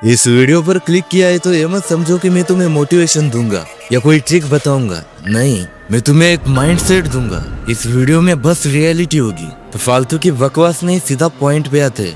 इस वीडियो पर क्लिक किया है तो ये मत समझो कि मैं तुम्हें मोटिवेशन दूंगा या कोई ट्रिक बताऊंगा। नहीं, मैं तुम्हें एक माइंडसेट दूंगा। इस वीडियो में बस रियलिटी होगी, तो फालतू की बकवास नहीं, सीधा पॉइंट पे आते।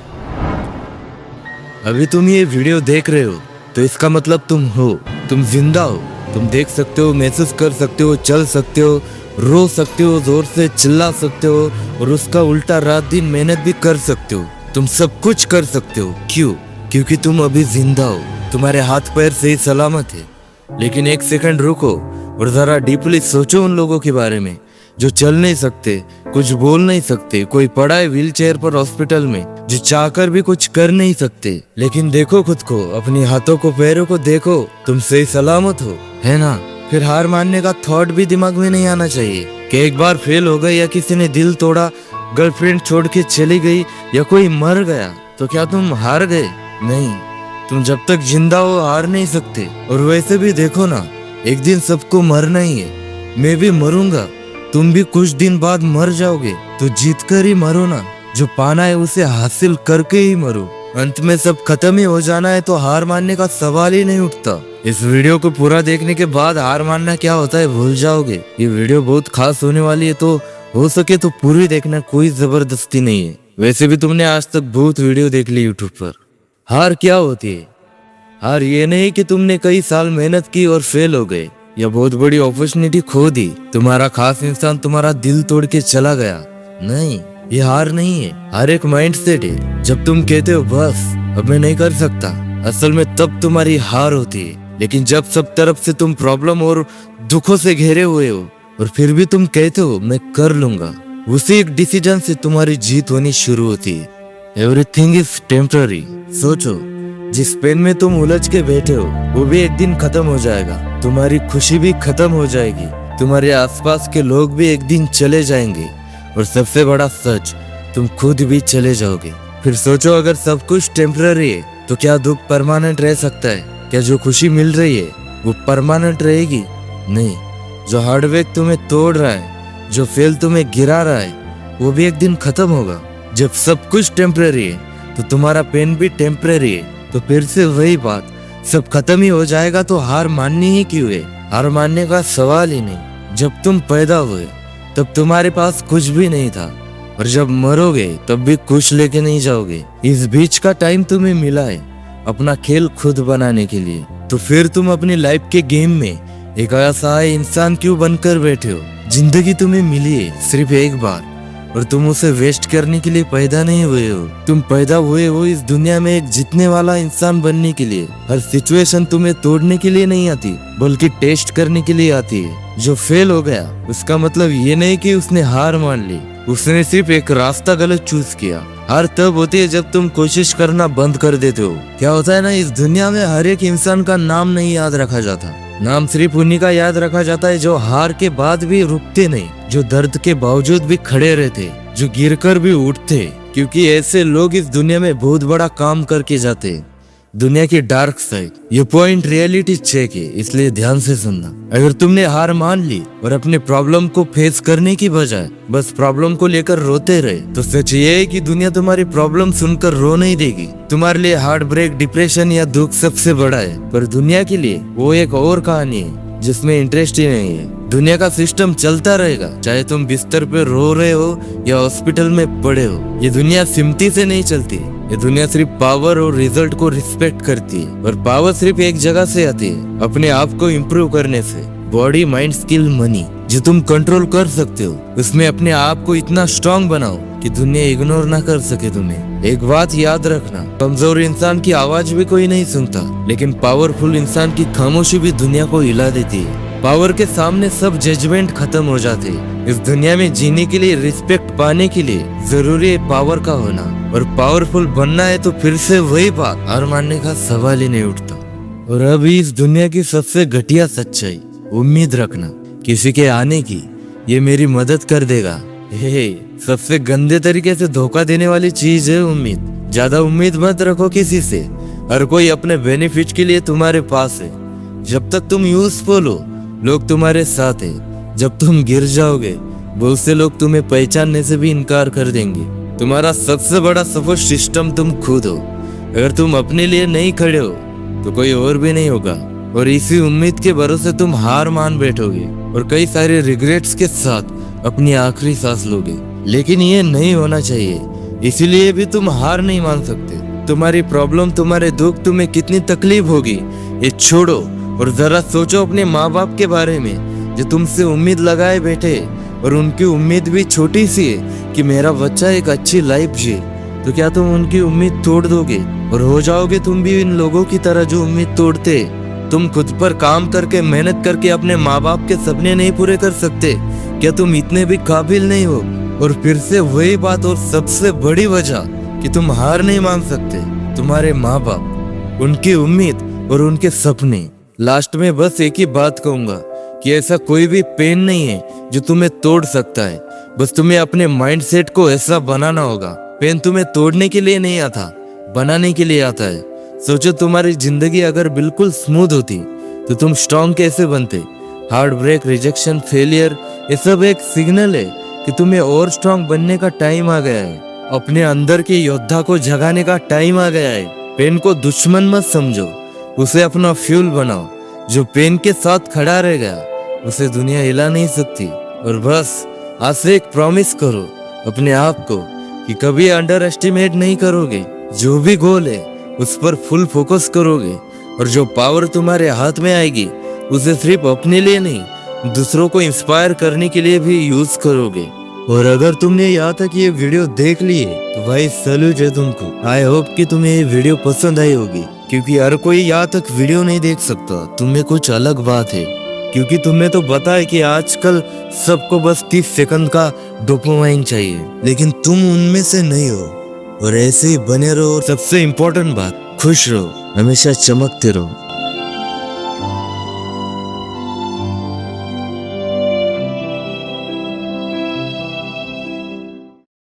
अभी तुम ये वीडियो देख रहे हो तो इसका मतलब तुम हो, तुम जिंदा हो। तुम देख सकते हो, महसूस कर सकते हो, चल सकते हो, रो सकते हो, जोर से चिल्ला सकते हो और उसका उल्टा रात दिन मेहनत भी कर सकते हो। तुम सब कुछ कर सकते हो। क्यों? क्योंकि तुम अभी जिंदा हो, तुम्हारे हाथ पैर सही सलामत है। लेकिन एक सेकंड रुको और जरा डीपली सोचो उन लोगों के बारे में जो चल नहीं सकते, कुछ बोल नहीं सकते, कोई पड़ा है व्हील चेयर पर हॉस्पिटल में, जो चाहकर भी कुछ कर नहीं सकते। लेकिन देखो खुद को, अपने हाथों को, पैरों को देखो, तुम सही सलामत हो, है ना? फिर हार मानने का थॉट भी दिमाग में नहीं आना चाहिए कि एक बार फेल हो गए या किसी ने दिल तोड़ा, गर्लफ्रेंड छोड़ के चली गई या कोई मर गया तो क्या तुम हार गए? नहीं, तुम जब तक जिंदा हो हार नहीं सकते। और वैसे भी देखो ना, एक दिन सबको मरना ही है। मैं भी मरूंगा, तुम भी कुछ दिन बाद मर जाओगे, तो जीत कर ही मरो ना। जो पाना है उसे हासिल करके ही मरो। अंत में सब खत्म ही हो जाना है तो हार मानने का सवाल ही नहीं उठता। इस वीडियो को पूरा देखने के बाद हार मानना क्या होता है भूल जाओगे। ये वीडियो बहुत खास होने वाली है, तो हो सके तो पूरी देखना, कोई जबरदस्ती नहीं है। वैसे भी तुमने आज तक बहुत वीडियो देख ली यूट्यूब पर। हार क्या होती है? हार ये नहीं कि तुमने कई साल मेहनत की और फेल हो गए या बहुत बड़ी अपॉर्चुनिटी खो दी, तुम्हारा खास इंसान तुम्हारा दिल तोड़ के चला गया। नहीं, ये हार नहीं है, हार एक माइंडसेट है। जब तुम कहते हो बस अब मैं नहीं कर सकता, असल में तब तुम्हारी हार होती है। लेकिन जब सब तरफ से तुम प्रॉब्लम और दुखों से घेरे हुए हो और फिर भी तुम कहते हो मैं कर लूंगा, उसी एक डिसीजन से तुम्हारी जीत होनी शुरू होती है। Everything is temporary. सोचो, जिस पेन में तुम उलझ के बैठे हो वो भी एक दिन खत्म हो जाएगा। तुम्हारी खुशी भी खत्म हो जाएगी, तुम्हारे आसपास के लोग भी एक दिन चले जाएंगे और सबसे बड़ा सच, तुम खुद भी चले जाओगे। फिर सोचो, अगर सब कुछ टेम्पररी है तो क्या दुख परमानेंट रह सकता है? क्या जो खुशी मिल रही है वो परमानेंट रहेगी? नहीं। जो हार्डवर्क तुम्हें तोड़ रहा है, जो फेल तुम्हें गिरा रहा है, वो भी एक दिन खत्म होगा। जब सब कुछ टेम्पररी है तो तुम्हारा पेन भी टेम्पररी है। तो फिर से वही बात, सब खत्म ही हो जाएगा तो हार माननी ही क्यों है? हार मानने का सवाल ही नहीं। जब तुम पैदा हुए तब तुम्हारे पास कुछ भी नहीं था, और जब मरोगे तब भी कुछ लेके नहीं जाओगे। इस बीच का टाइम तुम्हें मिला है अपना खेल खुद बनाने के लिए। तो फिर तुम अपनी लाइफ के गेम में एक असहाय इंसान क्यों बनकर बैठे हो? जिंदगी तुम्हें मिली है सिर्फ एक बार और तुम उसे वेस्ट करने के लिए पैदा नहीं हुए हो। तुम पैदा हुए हो इस दुनिया में एक जीतने वाला इंसान बनने के लिए। हर सिचुएशन तुम्हें तोड़ने के लिए नहीं आती, बल्कि टेस्ट करने के लिए आती है। जो फेल हो गया उसका मतलब ये नहीं कि उसने हार मान ली, उसने सिर्फ एक रास्ता गलत चूज किया। हार तब होती है जब तुम कोशिश करना बंद कर देते हो। क्या होता है ना, इस दुनिया में हर एक इंसान का नाम नहीं याद रखा जाता। नाम सिर्फ उन्हीं का याद रखा जाता है जो हार के बाद भी रुकते नहीं, जो दर्द के बावजूद भी खड़े रहते, जो गिरकर भी उठते। क्योंकि ऐसे लोग इस दुनिया में बहुत बड़ा काम करके जाते। दुनिया की डार्क साइड, ये पॉइंट रियलिटी चेक है, इसलिए ध्यान से सुनना। अगर तुमने हार मान ली और अपने प्रॉब्लम को फेस करने की बजाय बस प्रॉब्लम को लेकर रोते रहे, तो सच ये है कि दुनिया तुम्हारी प्रॉब्लम सुनकर रो नहीं देगी। तुम्हारे लिए हार्ट ब्रेक, डिप्रेशन या दुख सबसे बड़ा है, पर दुनिया के लिए वो एक और कहानी है जिसमें इंटरेस्ट ही नहीं है। दुनिया का सिस्टम चलता रहेगा, चाहे तुम बिस्तर पे रो रहे हो या हॉस्पिटल में पड़े हो। ये दुनिया सिमटी से नहीं चलती, ये दुनिया सिर्फ पावर और रिजल्ट को रिस्पेक्ट करती है। और पावर सिर्फ एक जगह से आती है, अपने आप को इम्प्रूव करने से। बॉडी, माइंड, स्किल, मनी, जो तुम कंट्रोल कर सकते हो उसमें अपने आप को इतना स्ट्रांग बनाओ कि दुनिया इग्नोर ना कर सके तुम्हें। एक बात याद रखना, कमजोर इंसान की आवाज भी कोई नहीं सुनता, लेकिन पावरफुल इंसान की खामोशी भी दुनिया को हिला देती है। पावर के सामने सब जजमेंट खत्म हो जाते हैं। इस दुनिया में जीने के लिए, रिस्पेक्ट पाने के लिए जरूरी है पावर का होना। और पावरफुल बनना है तो फिर से वही बात, हार मानने का सवाल ही नहीं उठता। और अभी इस दुनिया की सबसे घटिया सच्चाई, उम्मीद रखना किसी के आने की, ये मेरी मदद कर देगा। सबसे गंदे तरीके से धोखा देने वाली चीज है उम्मीद। ज्यादा उम्मीद मत रखो किसी से, हर कोई अपने बेनिफिट के लिए तुम्हारे पास है। जब तक तुम यूजफुल हो लोग तुम्हारे साथ है, जब तुम गिर जाओगे बहुत से लोग तुम्हें पहचानने से भी इनकार कर देंगे। तुम्हारा सबसे बड़ा सपोर्ट सिस्टम तुम खुद हो। अगर तुम अपने लिए नहीं खड़े हो तो कोई और भी नहीं होगा, और इसी उम्मीद के भरोसे तुम हार मान बैठोगे और कई सारे रिग्रेट्स के साथ अपनी आखिरी सांस लोगे। लेकिन ये नहीं होना चाहिए, इसीलिए भी तुम हार नहीं मान सकते। तुम्हारी प्रॉब्लम, तुम्हारे दुख, तुम्हें कितनी तकलीफ होगी ये छोड़ो और जरा सोचो अपने माँ बाप के बारे में जो तुमसे उम्मीद लगाए बैठे, और उनकी उम्मीद भी छोटी सी है कि मेरा बच्चा एक अच्छी लाइफ जिए। तो क्या तुम उनकी उम्मीद तोड़ दोगे और हो जाओगे तुम भी इन लोगों की तरह जो उम्मीद तोड़ते? तुम खुद पर काम करके, मेहनत करके अपने माँ बाप के सपने नहीं पूरे कर सकते? क्या तुम इतने भी काबिल नहीं हो? और फिर से वही बात, और सबसे बड़ी वजह कि तुम हार नहीं मान सकते, तुम्हारे माँ बाप, उनकी उम्मीद और उनके सपने। लास्ट में बस एक ही बात कहूंगा कि ऐसा कोई भी पेन नहीं है जो तुम्हें तोड़ सकता है, बस तुम्हें अपने माइंडसेट को ऐसा बनाना होगा। पेन तुम्हें तोड़ने के लिए नहीं आता, बनाने के लिए आता है। सोचो तुम्हारी जिंदगी अगर बिल्कुल स्मूथ होती तो तुम स्ट्रॉन्ग कैसे बनते? हार्ट ब्रेक, रिजेक्शन, फेलियर, ये सब एक सिग्नल है कि तुम्हें और स्ट्रॉन्ग बनने का टाइम आ गया है। अपने अंदर के योद्धा को जगाने का टाइम आ गया है। पेन को दुश्मन मत समझो, उसे अपना फ्यूल बनाओ। जो पेन के साथ खड़ा रह गया उसे दुनिया हिला नहीं सकती। और बस आज से एक प्रॉमिस करो अपने आप को कि कभी अंडर एस्टिमेट नहीं करोगे। जो भी गोल है उस पर फुल फोकस करोगे, और जो पावर तुम्हारे हाथ में आएगी उसे सिर्फ अपने लिए नहीं, दूसरों को इंस्पायर करने के लिए भी यूज करोगे। और अगर तुमने यहाँ तक ये वीडियो देख ली है तो भाई सैल्यूट है तुमको। आई होप कि तुम्हें ये वीडियो पसंद आई होगी, क्योंकि हर कोई यहाँ तक वीडियो नहीं देख सकता। तुम्हें कुछ अलग बात है, क्योंकि तुम्हें तो पता है कि आजकल सबको बस 30 सेकंड का डोपामाइन चाहिए, लेकिन तुम उनमें से नहीं हो। और ऐसे ही बने रहो। सबसे इम्पोर्टेंट बात, खुश रहो, हमेशा चमकते रहो।